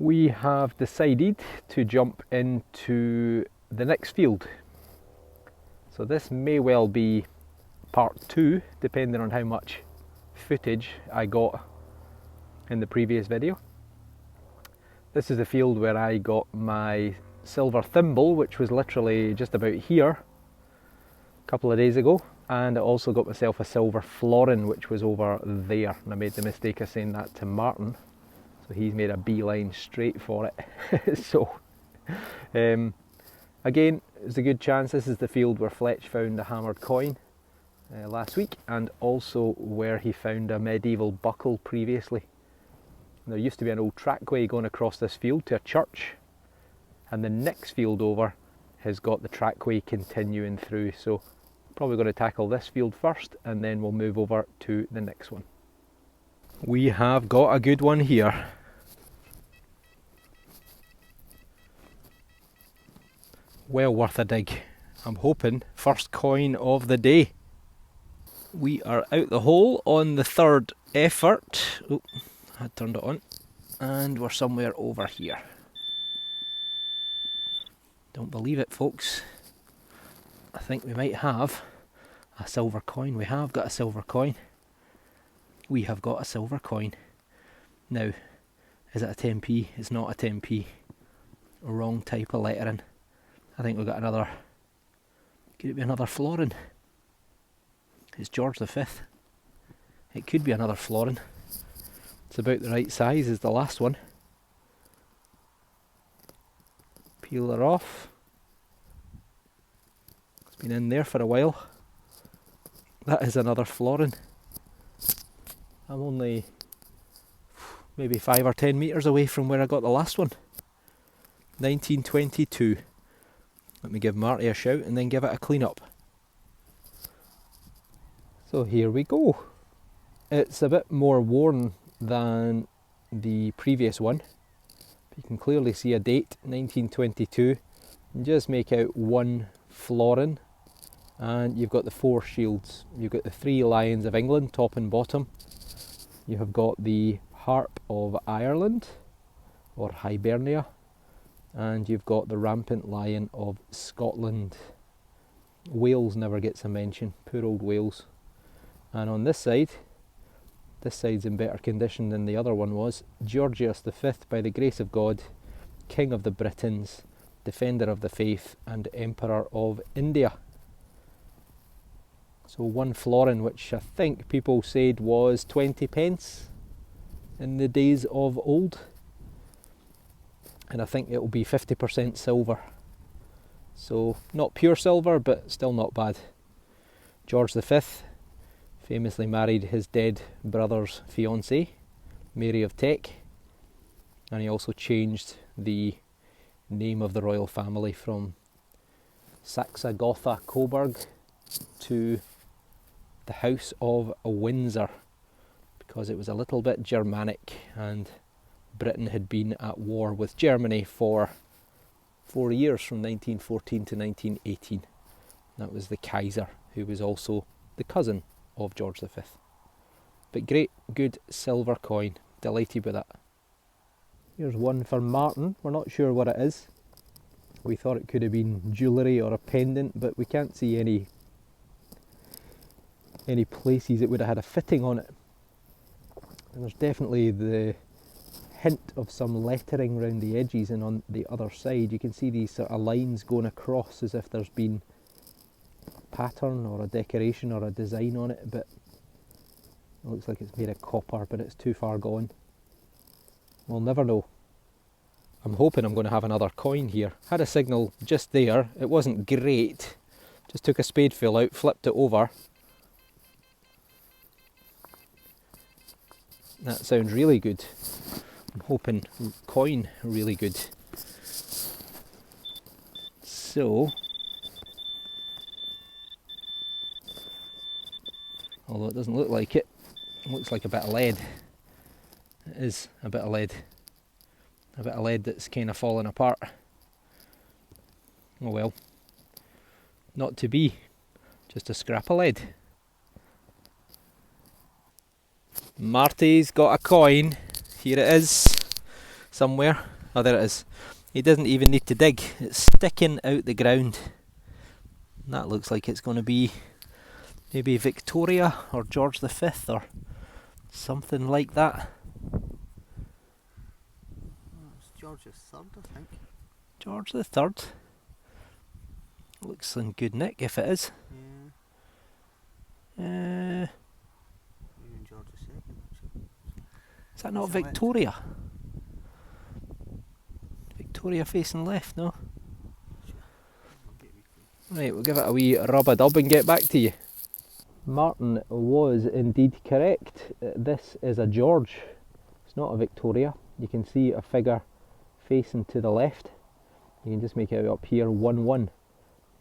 We have decided to jump into the next field. So this may well be part 2, depending on how much footage I got in the previous video. This is the field where I got my silver thimble, which was literally just about here a couple of days ago, and I also got myself a silver florin, which was over there, and I made the mistake of saying that to Martin, so he's made a beeline straight for it. So again, there's a good chance this is the field where Fletch found a hammered coin last week, and also where he found a medieval buckle previously. There used to be an old trackway going across this field to a church, and the next field over has got the trackway continuing through, so probably going to tackle this field first and then we'll move over to the next one. We have got a good one here. Well worth a dig. I'm hoping first coin of the day. We are out the hole on the third effort. Oh, I turned it on, and we're somewhere over here. Don't believe it, folks. I think we might have a silver coin. We have got a silver coin. We have got a silver coin. Now, is it a 10p? It's not a 10p. Wrong type of lettering. I think we've got another. Could it be another florin? It's George V. It could be another florin. It's about the right size as the last one. Peel her off. It's been in there for a while. That is another florin. I'm only maybe 5 or 10 metres away from where I got the last one. 1922. Let me give Marty a shout and then give it a clean up. So here we go. It's a bit more worn than the previous one. You can clearly see a date, 1922. And just make out one florin, and you've got the 4 shields. You've got the 3 lions of England, top and bottom. You have got the harp of Ireland, or Hibernia, and you've got the rampant lion of Scotland. Wales never gets a mention, poor old Wales. And on this side's in better condition than the other one was. Georgius V, by the grace of God, King of the Britons, Defender of the Faith, and Emperor of India. So 1 florin, which I think people said was 20 pence in the days of old. And I think it will be 50% silver. So not pure silver, but still not bad. George V famously married his dead brother's fiancée, Mary of Teck, and he also changed the name of the royal family from Saxa Gotha Coburg to the House of Windsor, because it was a little bit Germanic and Britain had been at war with Germany for 4 years, from 1914 to 1918. That was the Kaiser, who was also the cousin of George V. But great, good silver coin. Delighted with that. Here's one for Martin. We're not sure what it is. We thought it could have been jewellery or a pendant, but we can't see any places it would have had a fitting on it. And there's definitely the hint of some lettering around the edges, and on the other side you can see these sort of lines going across as if there's been a pattern or a decoration or a design on it, but it looks like it's made of copper, but it's too far gone. We'll never know. I'm hoping I'm going to have another coin here. Had a signal just there, it wasn't great, just took a spadeful out, flipped it over. That sounds really good. I'm hoping coin really good. So, although it doesn't look like it, it looks like a bit of lead. It is a bit of lead. A bit of lead that's kind of falling apart. Oh well. Not to be. Just a scrap of lead. Marty's got a coin. Here it is. Somewhere. Oh, there it is. He doesn't even need to dig. It's sticking out the ground. And that looks like it's going to be maybe Victoria or George V or something like that. It's George III, I think. George III. Looks in good nick if it is. Yeah. Even George II, actually. Is that not Facing Victoria? Victoria facing left, no? Right, we'll give it a wee rub-a-dub and get back to you. Martin was indeed correct. This is a George. It's not a Victoria. You can see a figure facing to the left. You can just make it out up here, 1-1.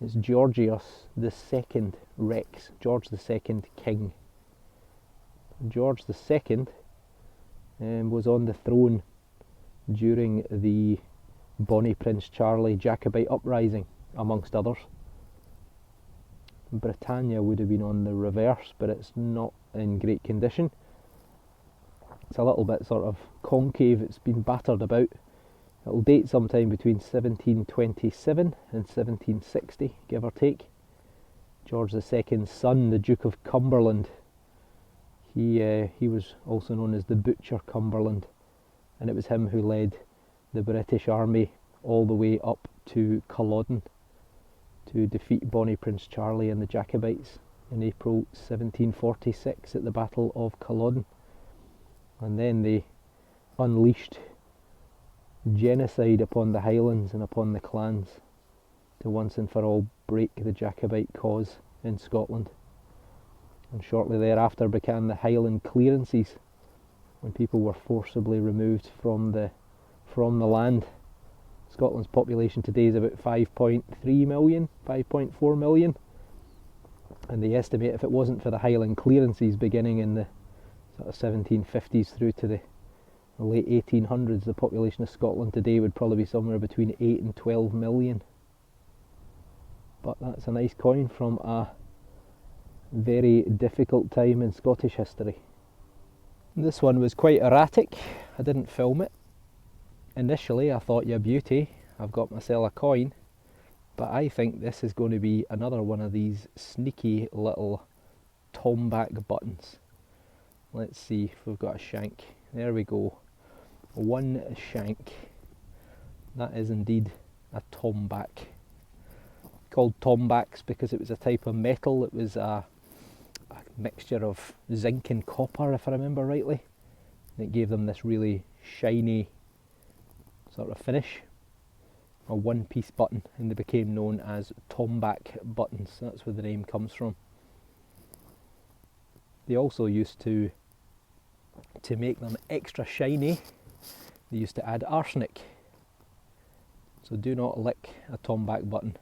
It's Georgius II Rex, George II King. George II was on the throne during the Bonnie Prince Charlie Jacobite uprising, amongst others. Britannia would have been on the reverse, but it's not in great condition. It's a little bit sort of concave, it's been battered about. It'll date sometime between 1727 and 1760, give or take. George II's son, the Duke of Cumberland, he was also known as the Butcher Cumberland, and it was him who led the British Army all the way up to Culloden to defeat Bonnie Prince Charlie and the Jacobites in April 1746 at the Battle of Culloden. And then they unleashed genocide upon the Highlands and upon the clans to once and for all break the Jacobite cause in Scotland. And shortly thereafter began the Highland clearances, when people were forcibly removed from the land. Scotland's population today is about 5.3 million, 5.4 million, and they estimate if it wasn't for the Highland clearances beginning in the sort of 1750s through to the late 1800s, the population of Scotland today would probably be somewhere between 8 and 12 million. But that's a nice coin from a very difficult time in Scottish history. This one was quite erratic. I didn't film it. Initially I thought, yeah, beauty, I've got myself a coin, but I think this is going to be another one of these sneaky little Tombac buttons. Let's see if we've got a shank. There we go. One shank. That is indeed a Tombac. Called Tombacs because it was a type of metal. It was a mixture of zinc and copper, if I remember rightly. And it gave them this really shiny sort of finish. A one-piece button, and they became known as Tombac buttons. That's where the name comes from. They also used to make them extra shiny, they used to add arsenic. So do not lick a Tombac button.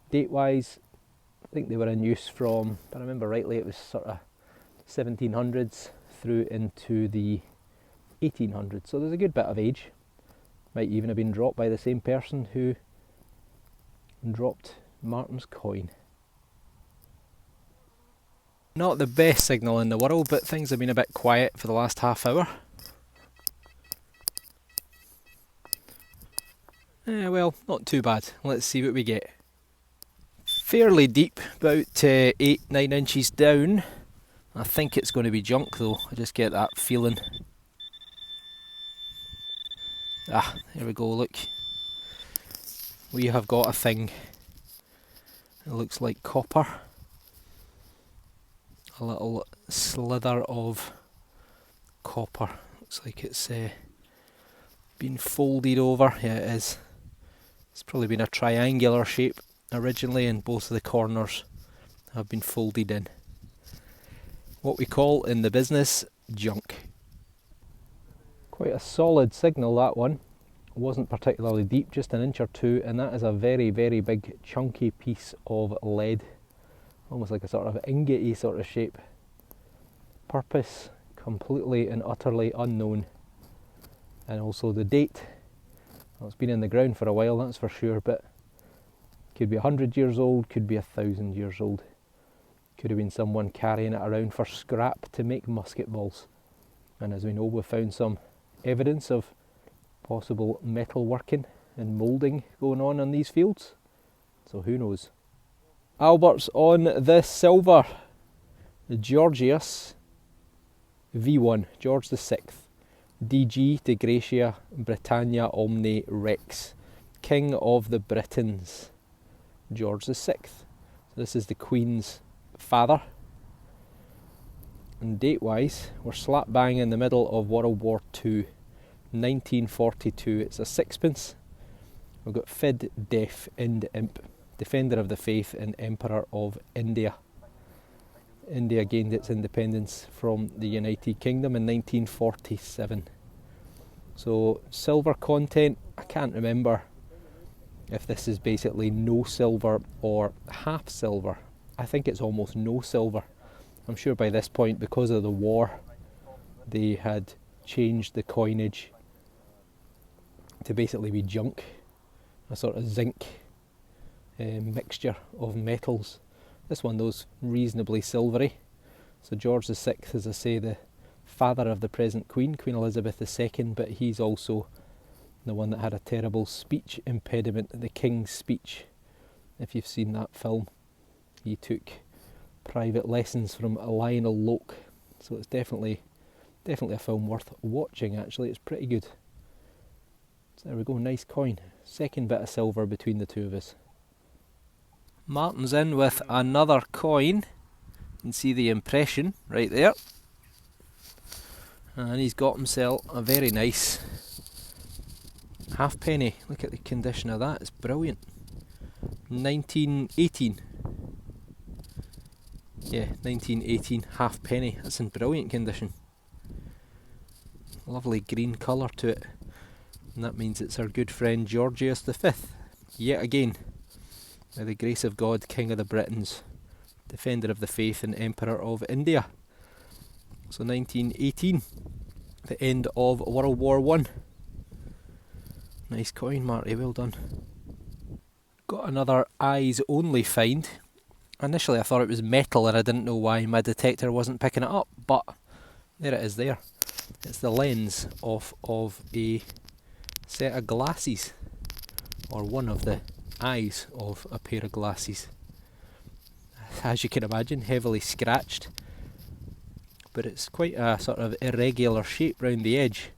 Date-wise, I think they were in use from, if I remember rightly, it was sort of 1700s through into the 1800s. So there's a good bit of age. Might even have been dropped by the same person who dropped Martin's coin. Not the best signal in the world, but things have been a bit quiet for the last half hour. Well, not too bad. Let's see what we get. Fairly deep, about 8-9 inches down. I think it's going to be junk though, I just get that feeling. Ah, here we go, look. We have got a thing. It looks like copper. A little slither of copper. Looks like it's been folded over. Yeah, it is. It's probably been a triangular shape originally, and both of the corners have been folded in. What we call in the business, junk. Quite a solid signal, that one. It wasn't particularly deep, just an inch or two, and that is a very, very big chunky piece of lead. Almost like a sort of ingot-y sort of shape. Purpose completely and utterly unknown. And also the date. Well, it's been in the ground for a while, that's for sure, but could be 100 years old, could be 1,000 years old. Could have been someone carrying it around for scrap to make musket balls. And as we know, we've found some evidence of Possible metalworking and moulding going on these fields. So who knows. Albert's on the silver. The Georgius V1, George VI. DG de Gratia Britannia Omne Rex. King of the Britons. George VI. So this is the Queen's father. And date wise, we're slap bang in the middle of World War II. 1942. It's a sixpence. We've got Fid, Def, Ind, Imp. Defender of the Faith and Emperor of India. India gained its independence from the United Kingdom in 1947. So silver content, I can't remember if this is basically no silver or half silver. I think it's almost no silver. I'm sure by this point, because of the war, they had changed the coinage to basically be junk, a sort of zinc mixture of metals. This one though is reasonably silvery. So George VI, as I say, the father of the present Queen, Queen Elizabeth II, but he's also the one that had a terrible speech impediment, the King's Speech. If you've seen that film, he took private lessons from Lionel Loke. So it's definitely a film worth watching actually, it's pretty good. So there we go, nice coin. Second bit of silver between the two of us. Martin's in with another coin. You can see the impression right there. And he's got himself a very nice halfpenny. Look at the condition of that, it's brilliant. 1918. Yeah, 1918 halfpenny. That's in brilliant condition. Lovely green colour to it. And that means it's our good friend Georgius V. Yet again. By the grace of God, King of the Britons, Defender of the Faith and Emperor of India. So 1918, the end of World War I. Nice coin, Marty, well done. Got another eyes only find. Initially I thought it was metal and I didn't know why my detector wasn't picking it up, but there it is there. It's the lens of a set of glasses, or one of the eyes of a pair of glasses. As you can imagine, heavily scratched, but it's quite a sort of irregular shape round the edge.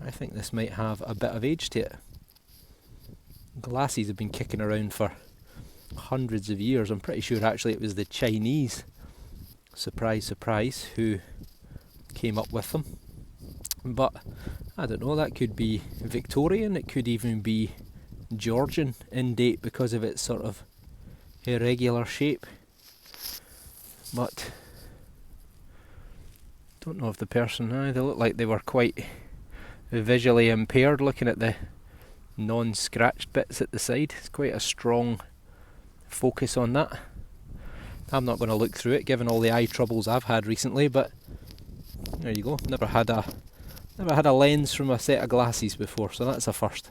I think this might have a bit of age to it. Glasses have been kicking around for hundreds of years. I'm pretty sure actually it was the Chinese, surprise surprise, who came up with them. But I don't know, that could be Victorian, it could even be Georgian in date because of its sort of irregular shape. But don't know if the person, they look like they were quite visually impaired, looking at the non-scratched bits at the side. It's quite a strong focus on that. I'm not going to look through it given all the eye troubles I've had recently, but there you go. Never had a lens from a set of glasses before, so that's a first.